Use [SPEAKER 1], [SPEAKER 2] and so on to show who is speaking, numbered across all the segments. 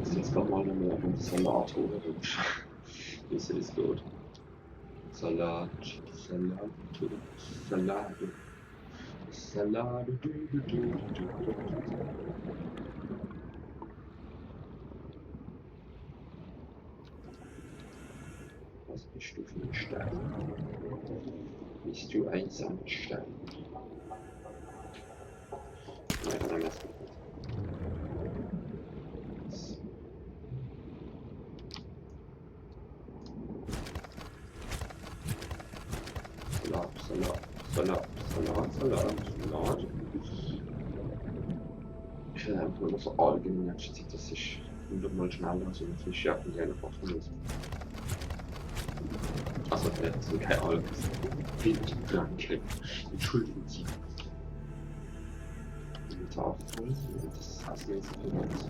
[SPEAKER 1] muss jetzt gerade mal einen Salat holen. Das ist gut. Salat. Was bist du für ein Stein? Bist du ein Sandstein? Nein, dann lass mich nicht. Salat. Ich will einfach nur so Algen in letzter Zeit, das ist 100-mal schneller als eine Fischjagd in einer Woche. Also, das sind keine Algen, das sind Wildpflanzen. Entschuldigen Sie. Die Tafel, das heißt jetzt für uns.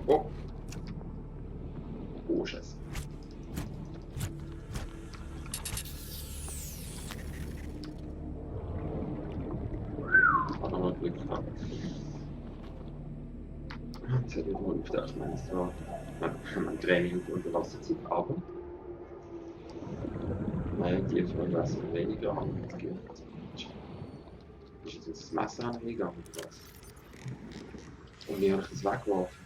[SPEAKER 1] Oh. Oh, Scheiße. Hat nochmal Glück gehabt. Jetzt hätte ich wohl gedacht, es war man 3 Minuten unter Wasser zieht, aber nein, die von Wasser weniger angegeben. Ist jetzt das Messer angegangen oder was? Und wie habe ich das weggeworfen?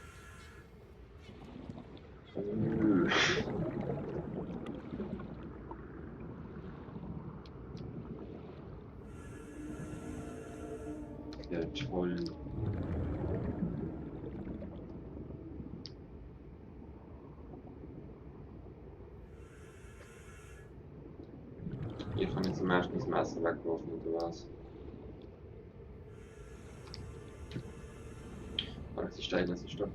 [SPEAKER 1] Ja, toll. Ich habe jetzt zum ersten das Messer weggeworfen oder was? Aber das ist Stein, das ist doch.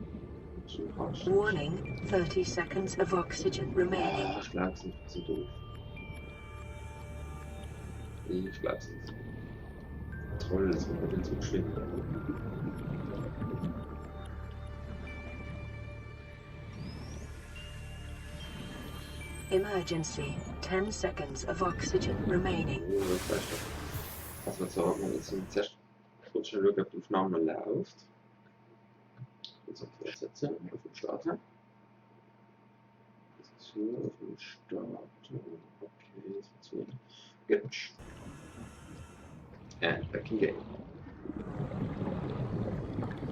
[SPEAKER 2] Warning, 30 seconds of oxygen remaining.
[SPEAKER 1] Ich glaube es nicht, so doof. Ich glaube es nicht. Toll, das wird nicht so geschwind.
[SPEAKER 2] Emergency, 10 seconds of oxygen remaining.
[SPEAKER 1] Oh, das weißt du. Also, so hat man jetzt zuerst kurz schauen, ob die Aufnahme läuft. Jetzt auf Fortsetzen, auf den Starter. So, auf den Starter. Okay, jetzt funktioniert. Gut. And back in game.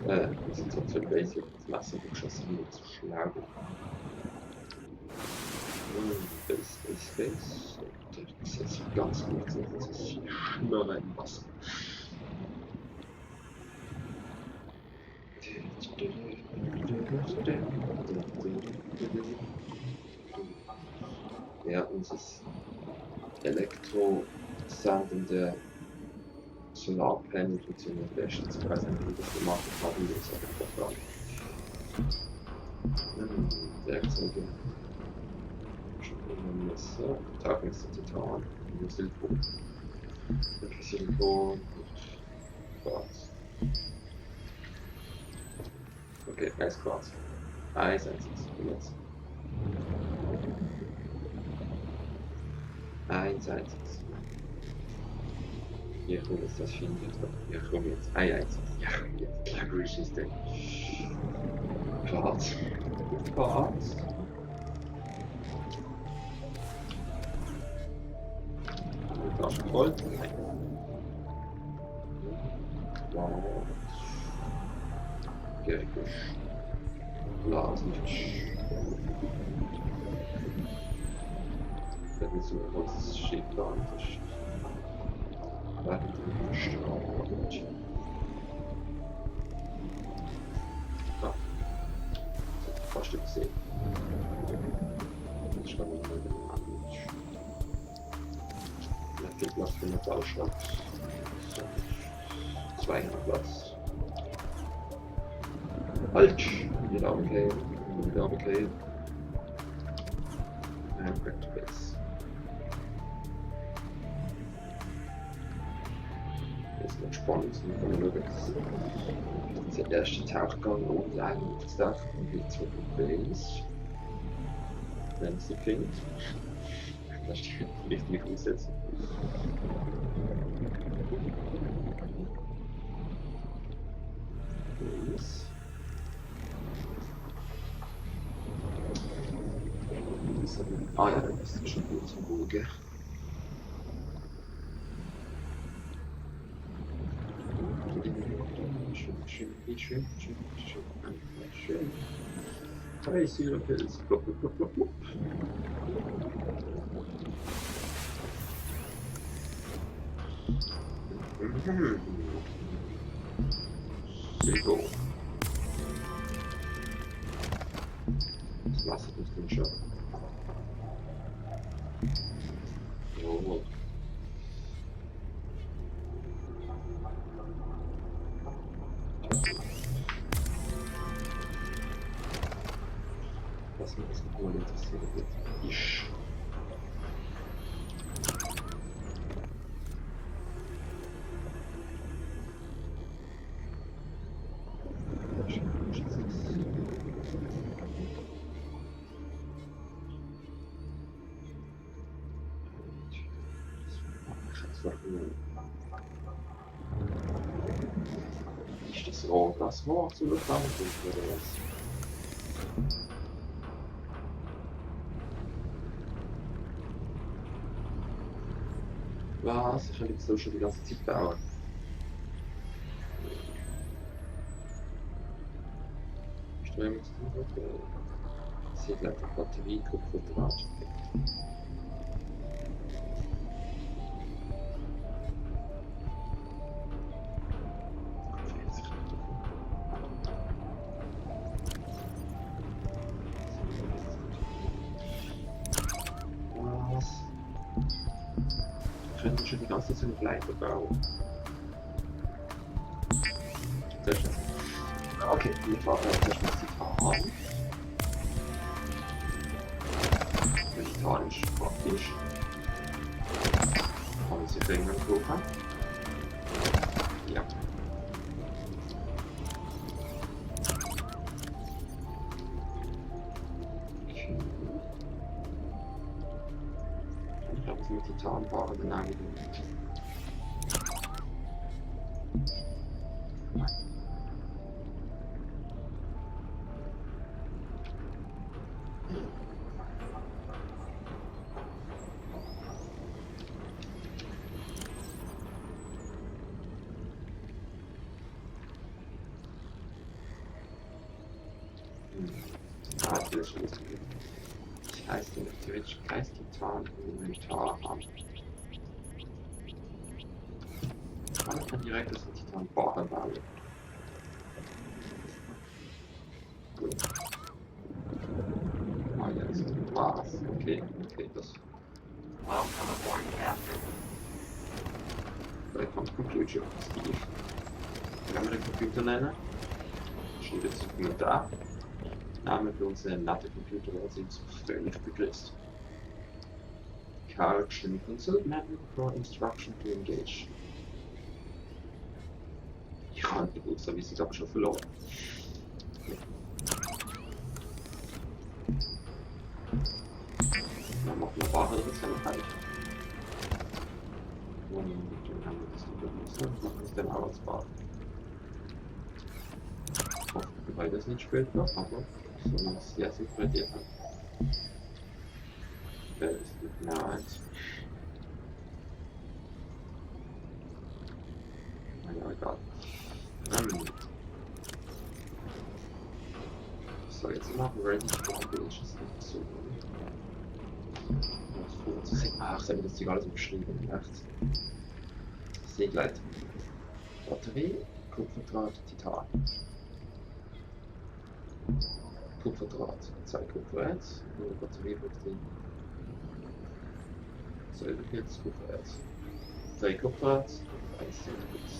[SPEAKER 1] Das ist jetzt so basic, das Messer geschossen, um zu schlagen. Space. Das ist jetzt ganz gut, das ist Schnurren im Wasser. Ja, unser elektrosandende Solarpanel funktioniert bestens. Ich weiß nicht, wie das gemacht haben, das ist einfach da. Werkzeuge. Messer, Tagmesser, Titan, Silikon. Silikon, Quarz. Okay, Eisquarz. Eis einsetzen. Jetzt. Eins einsetzen. Hier komm jetzt das finde ich doch. Hier komm jetzt. Ei einsetzen. Ja, jetzt. Ja, gut ist das. Quarz. Quarz. Flasche voll. Wow. Gerisch. Blasig. Das ist so ein großes Schiff da und das wartet im Strand. Ah. Fast gesehen. Das ist mal mit dem Anwitsch. Viel Platz für eine Baustadt. So. 200 Platz. Halt! Wieder okay. Wieder okay. And back to base. Jetzt Das wird spannend. Wir können schauen, dass der erste Tauchgang online auf das Dach und wieder zurück auf Base. Wenn es sie findet. Das ist die richtige Umsetzung. Base. Ah ja, das ist schon gut zum Ruhe. Schön. Hey, Syrapilz. Plopp, plopp, plopp, plopp. So. Das Wasser muss den schon. Oh. Was mich jetzt nochmal interessiert ist. Ist das Rohr das Rohr zu bekommen oder was? Was? Ich kann jetzt so schon die ganze Zeit bauen. Strömung ist sie hat leider Batterie, Kupfer, schon die ganze Zeit so eine Leiter bauen. Sehr schön. Okay, wir fahren zuerst mal Titan. Titan ist praktisch. Haben Sie Finger gebrauchen? Ja. Ich glaube, es mit Titan fahren dann auch das heißt, theoretisch Geist Titan im Inventar haben. Man kann direkt das Titan bauen. Gut. Ah, jetzt war's. Okay, das. Da kommt Computer. Steve. Kann man den Computer nennen? Steht jetzt im Kommentar. Name für unseren Latte-Computer war uns völlig begrüßt. Carlton Consult Manual for Instruction to Engage. Ich kann nicht gut sagen, wie sie aber schon verloren. Dann machen wir Ware, das kann man halt. Und dann haben wir das Überwiesen und machen es dann auch als Ware. Wobei das nicht spät noch, aber so man es sehr synchronisiert hat. Das ist genau eins. Naja, egal. So, jetzt machen wir Ready for Operations. So. Ach, ich habe das Ding alles beschrieben. Echt. Seegleit. Batterie, Kupferdraht, Titan. Kupferdraht, 2 Kupfererz, eine Batterie drin. Silberpilz, Kupfererz. 3 Kupfererz, 1 Silberpilz.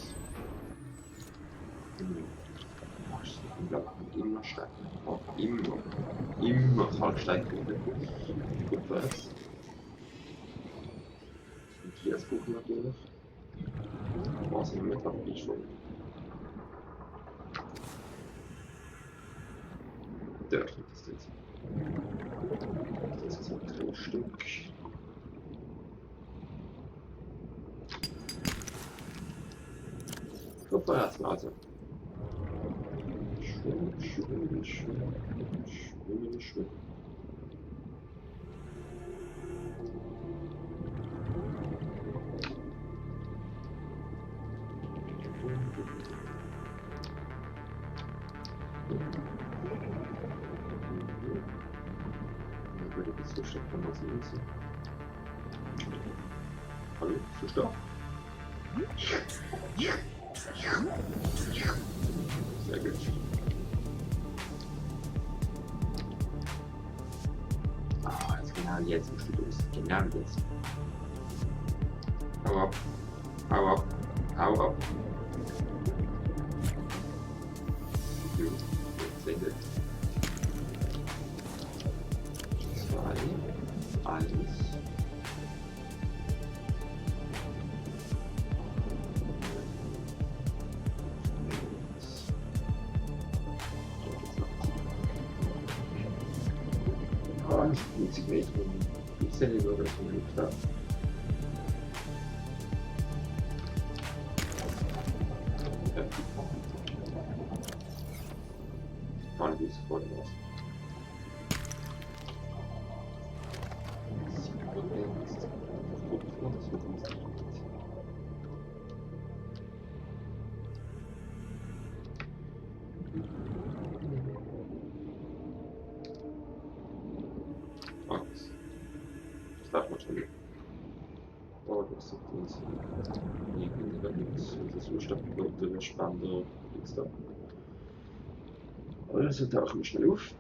[SPEAKER 1] Immer steigen. Immer Kalkstein Kupfererz. Und hier das Kupfer natürlich. sind wir mit dabei schon. Dort liegt es jetzt. Das ist ein 3 Stück. Guck mal erstmal also. Schwimmen, schwimmen, schwimmen, schwimmen, schwimmen. Zustand kann man sehen. Hallo, Zustand? Sehr gut. Ah, jetzt genau jetzt musst du los. Genau jetzt. Hau ab. Hau ab. Hau ab. Gut. Jetzt 2, 1. Ah, 50 Meter. Ich sehe nicht, wo das im Luft hat. Gar nicht, wie es vor dem aus. Das darf man schon nicht. Oh, das ist das. Das ist Zustand, der spannende Dings da. Also tauchen wir schnell auf.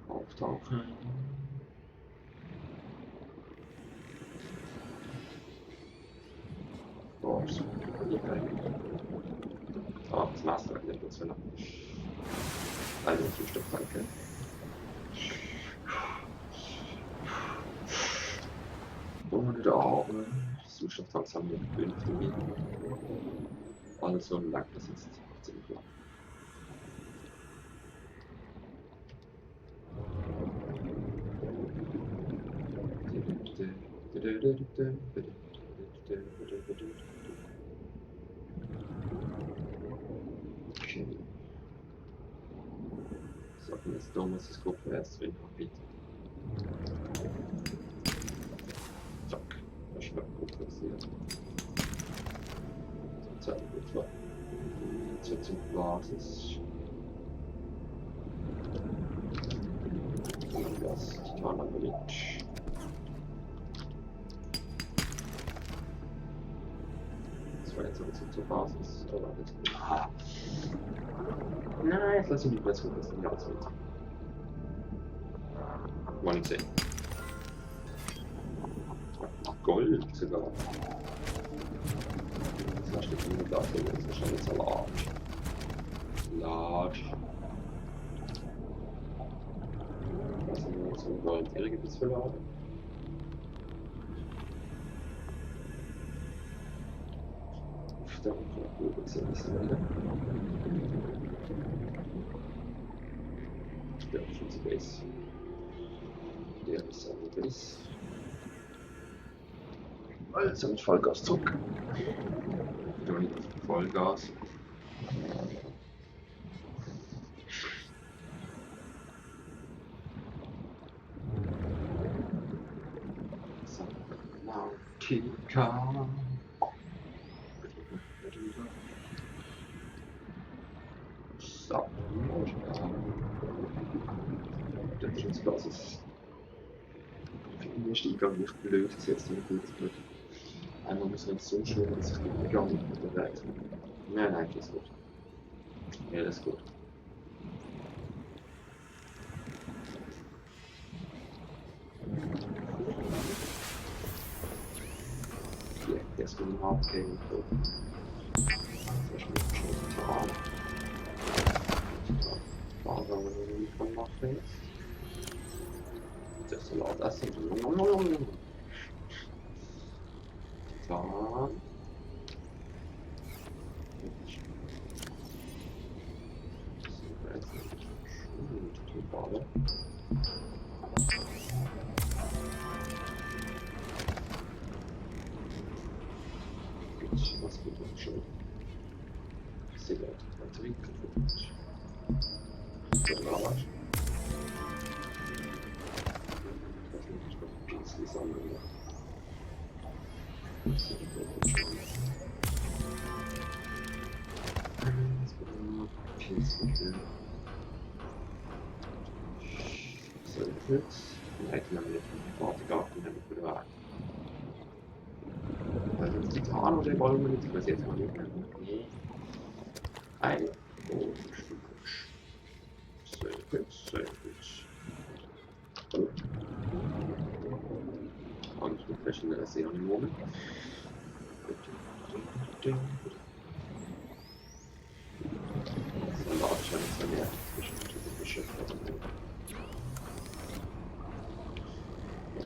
[SPEAKER 1] Auftauchen. Oh, so. Oh, das Master erklärt uns wieder. Also, Zustand, danke. Und der Arme. Zustand langsam mit König der Wien. Also lang das jetzt ziemlich lang. Okay. So, und jetzt da muss es gucken, wer es drin hat, bitte. Zack. Das ist gut passiert. So, gut war. Jetzt zur Basis. Und das Titanamid. Das war jetzt also zur Basis. Oder jetzt. Ah. Nein, jetzt lass ich mich besser das nicht alles mit. Wollen sehen. Gold sogar. Das hast du nicht mit dafür, das ist wahrscheinlich Salat. Salat. Was haben wir jetzt so Gold-Irrige bis verladen? Da kann ich oben sehen, das ist wieder. Der ist schon zu Base. Der ist an der Base. Also mit Vollgas zurück. Wieder nicht auf Vollgas. Nautica. So, das ist jetzt Basis. Der erste Eingang ist blöd gesetzt, nicht gut blöd. Einmal muss man so schwimmen, dass ich den Eingang nicht bewegt. Nein, das ist gut. Ja, das ist gut. Okay, jetzt will ich mal abgehen. Das ist nicht schon total. Da wollen wir nicht von machen jetzt. Das Salat essen. Dann. Total. Was wird uns schon? Sehr gut. Batterie kaputt. Salat. Die Sammlung. So, jetzt leiten wir mit dem Garten wieder. Also die Tarn oder wollen wir nicht, was jetzt mal nicht. Ein sehr gut, sehr gut. Und mit verschiedenen Seeanimonen. Salat scheint es dann ja zwischen den Geschäften.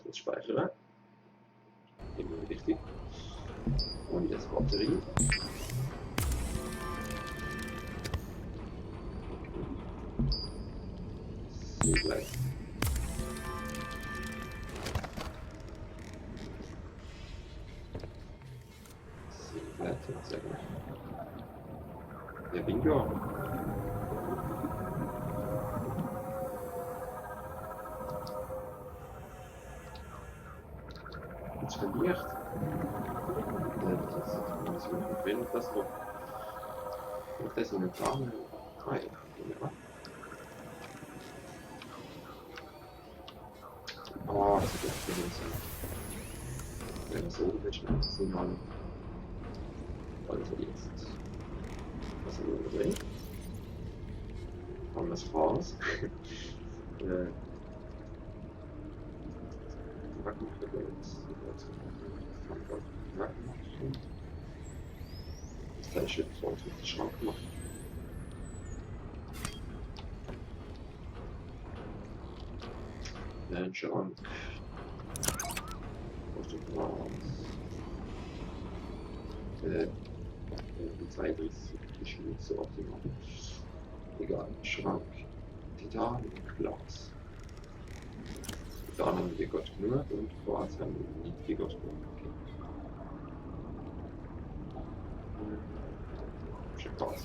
[SPEAKER 1] Das Speichern. Immer wichtig. Und jetzt Batterie. Sehr gleich. Sehr gut. Ja, Bingo. Jetzt verliert. Das ist wenn das noch. Und das ist eine Dame. Ah ja. Oh, das ist echt so. Wenn es so wird, dann sind alle. Also jetzt. Was haben wir drin? Haben wir es raus. Das gleiche sollte mit dem Schrank machen. Den Schrank. Die Zeit ist nicht so optimal. Egal, Schrank. Titan und Glas. Titan haben wir Gott genug und Quarz haben wir nicht Gott genug. Okay. Quarz.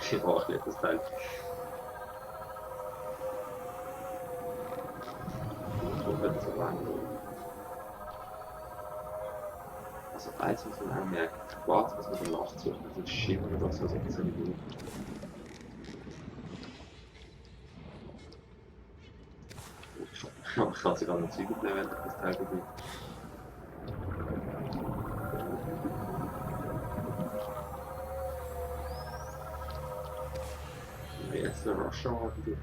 [SPEAKER 1] Ich brauche nicht das Teil. Also eins muss man anmerken, Quarz muss man dann nachsuchen, also Schimmer oder so, so ein bisschen gut. Aber ich kann sogar noch Züge bleiben, wenn das Teil bewegt. Jetzt der Rusher haben wir.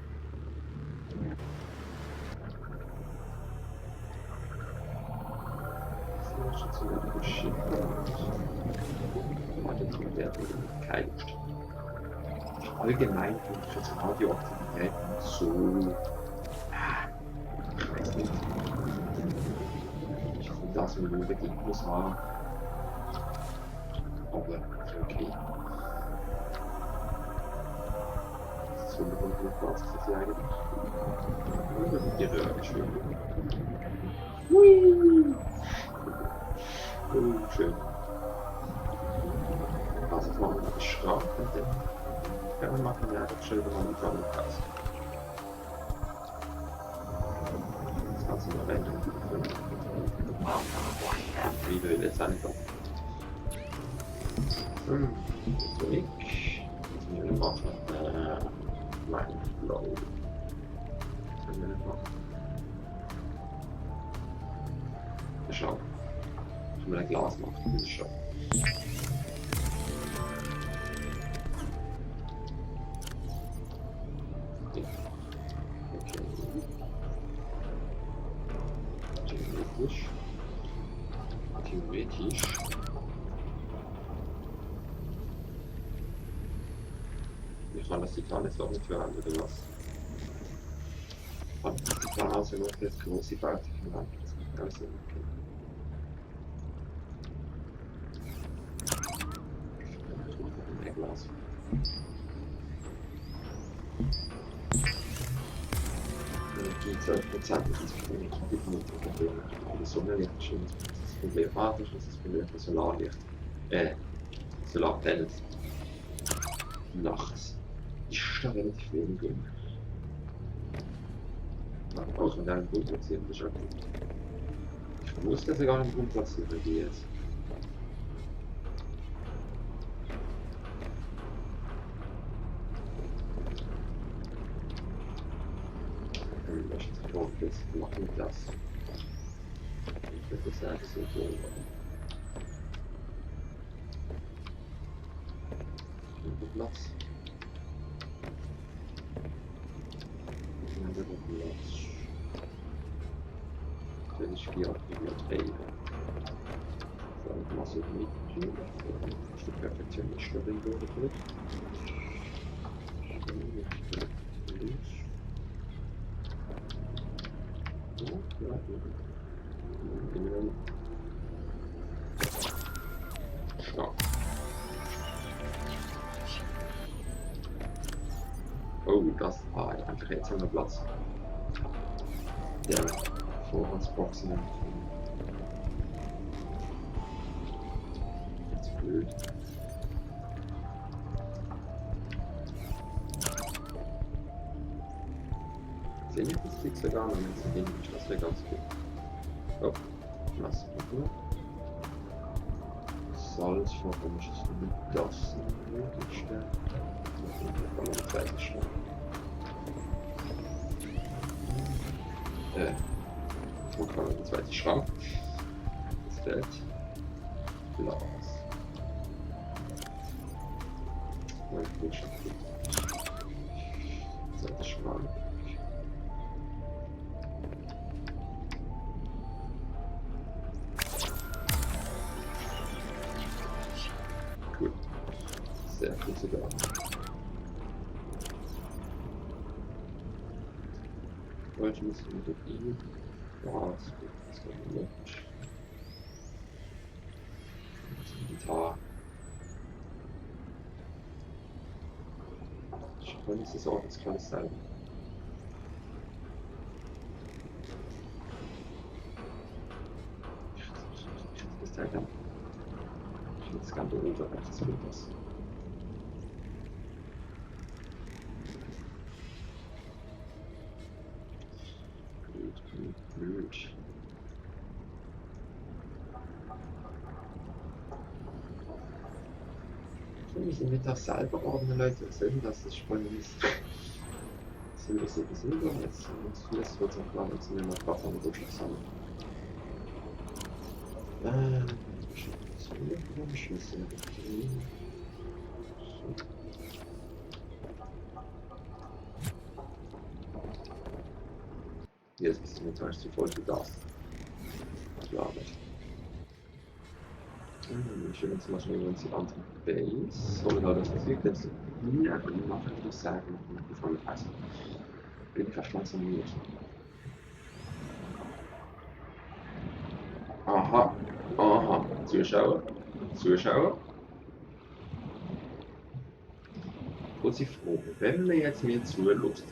[SPEAKER 1] Zu einem Schiff. Warte, kommt der kein allgemein für die Radioaktivität so. Ich weiß nicht. Ich finde das mit dem Beginn muss haben. Aber okay. Das ist 100 Platz, das ist eigentlich. Nur die Röhre schwimmen. Hui! Schön. Also jetzt machen wir die Schrank und dann können wir machen, ja, das schön, wenn man die Sonne passt. Das kannst du mal wenden. Wie will jetzt einfach. Zurück. Jetzt müssen wir machen. Mein Flow. Was können wir nicht machen? Schau. Wenn man ein Glas macht, das ist schon. Okay. Theoretisch. Ich kann das Titan jetzt auch nicht verwenden, oder was? Kann das Titan also nur für das große Baute verwenden? Das macht alles Sinn, okay. Ich mach noch mehr Glas. Die 12% das ist für mich nicht ein Problem. Die Sonnenlicht ist schon das Problem. Das ist das Problem von Solarlicht. Solarpanels. Nachts ist da relativ wenig um. Auch mit einem Grund platzieren, das ist auch gut. Ich muss das sogar im Grund platzieren, wie jetzt. Jetzt machen wir das. Ich würde sagen, so wohl. Platz. Platz. Das ist 4 Bibliotheken. Dann Masse mit. Das ist die Perfektionist drin durchgeführt. Oh, das war einfach jetzt an der Platz. Der Vorratsboxen. Jetzt blöd. Sehe ich das Fix sogar noch, wenn es hin ist, das wäre ganz gut. Oh, was? Salz, warum ist das nicht das Möglichste? Da kann man die zweite Schrank. Wo kann man die zweite Schrank? Das fällt. Glas. Mein Bildschirm. Zweite Schrank. Cool. Sehr gut sogar. Heute müssen wir durch ihn. Ja, das ist gut. Das ist gut. Gitarre. Ich kann nicht so das kann es sein. Ich das Teil dann. Ich will das Ganze runter, das wird das. Blöd. Wir müssen mit das selber ordnen, Leute. Was soll denn das? Das spannend ist. Sind wir so besiegen jetzt? Und das wird auch klar, jetzt nehmen wir Platz an der Rutsche zusammen. Beschlüsse. Jetzt ist mir zum Beispiel voll für das. Klar nicht. Schön, jetzt mal schnell uns die andere Base. Oder das passiert jetzt nie, aber ich mache das sagen, bevor wir passen. Bin ich fast langsam müde. Aha, aha, Zuschauer, Zuschauer. Kurze Frage, wenn man jetzt mir zulässt,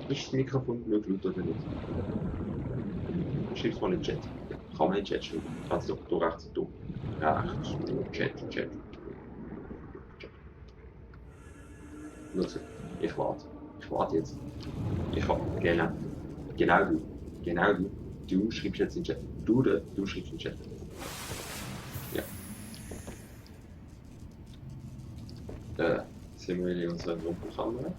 [SPEAKER 1] ist das Mikrofon genug laut oder nicht? Schreib's mal in den Chat. Kann man in den Chat schreiben. Also du rechts und du. Rechts, Chat. Nutze. Ich warte. Ich warte jetzt. Ich warte. Genau du. Genau du. Du schreibst jetzt in den Chat. Du schreibst in den Chat. Ja. Sind wir in unserer Gruppenkamera.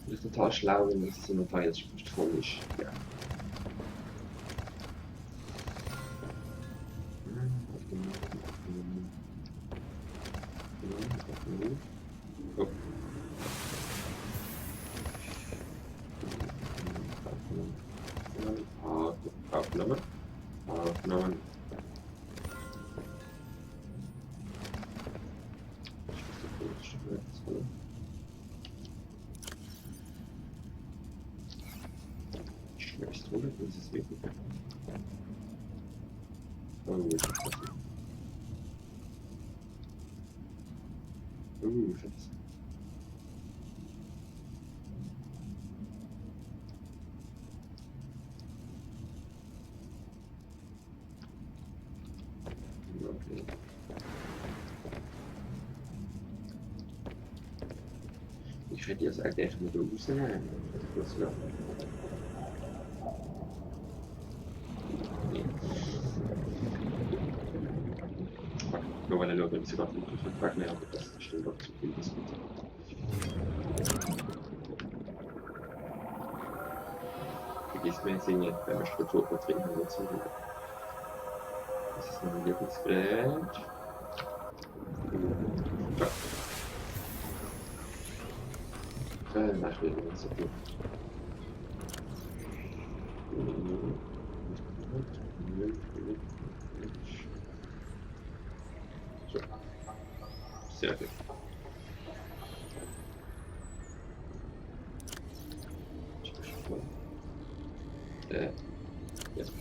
[SPEAKER 1] Das ist total schlau, wenn das Inventar jetzt fast voll ist. Ja. Oh. Aufnahmen. wundert, ist es wirklich. Oh, ist das passiert? Scheiße. Okay. Ich hätte jetzt eigentlich echt mal rausnehmen. Das wäre. Nee. Nur weil er schauen, ob sie gerade wirklich Vertrag mehr haben, das stimmt doch zu viel. Das vergisst mir jetzt nicht, wenn wir Struktur trinken und so. Das ist mein Lieblingsbrett. Nein, ich will nicht so viel. So. Sehr gut. Jetzt.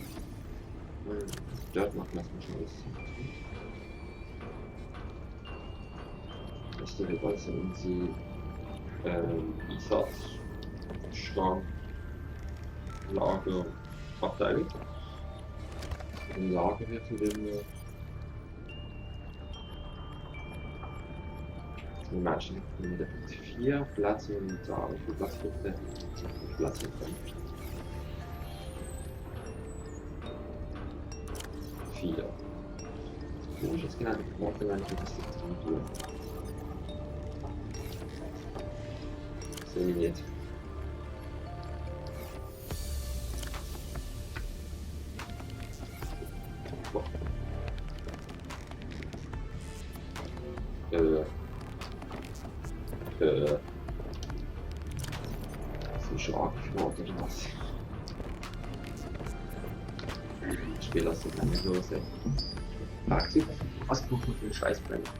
[SPEAKER 1] Dort machen wir es mal schnell. Das wird also in die Einsatz, Schrank, Lager, Abteilung. Im Lager wird wir die Menschen mit 4 Plätze und Zahl für Platz 5, Platz 5. 4. Wo ist jetzt genau die Worte, wenn ich das jetzt tue? Sehe ich nicht. Boah. Ist ein Schlag geworden oder was? Ich spiele das jetzt nicht los, ey. Werkzeug. Was braucht man für einen Scheißbrenner?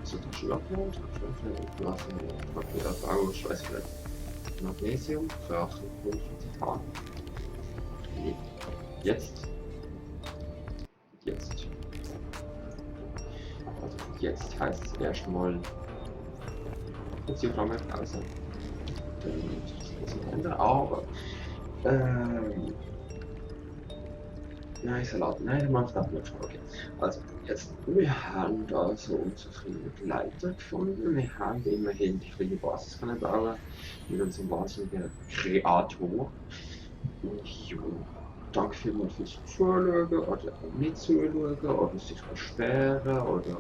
[SPEAKER 1] So der Schlagbogen, Bau, Schweißfleck, Magnesium, Kraft und Titan. Jetzt. Also jetzt heißt es erstmal Funktionsraum also das ist ein Ende, aber nein, Salat, nein, der macht das nicht. Okay. Also, jetzt, wir haben da so unzufriedene Begleiter gefunden. Wir haben immerhin die freie Basis können bauen mit unserem wahnsinnigen Kreator. Und jo, danke vielmals fürs Zuschauen oder auch nicht zuschauen oder sich beschweren oder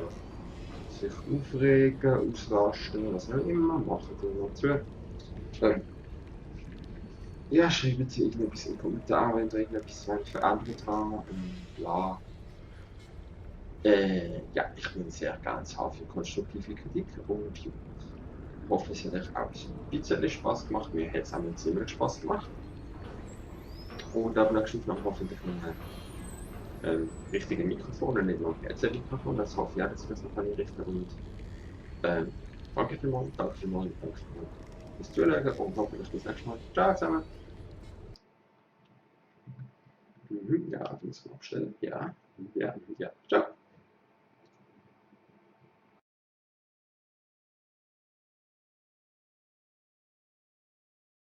[SPEAKER 1] sich aufregen, ausrasten, was auch immer, machen wir noch zu. Ja, schreibt sie irgendetwas in den Kommentaren, wenn ihr irgendetwas verändert habt und bla. Ja, ich bin sehr gerne für konstruktive Kritik und ich hoffe, es hat euch auch ein bisschen Spaß gemacht. Mir hat es auch ziemlich Spaß gemacht. Und ab nächsten Mal hoffentlich mit einem richtigen Mikrofon und nicht nur ein Headset-Mikrofon. Das hoffe ich auch, dass ich das noch einrichten kann. Und danke vielmals, danke vielmals fürs Zuschauen und hoffentlich bis nächstes Mal. Ciao zusammen! Ja, ich muss mal abstellen. Ja. Ciao.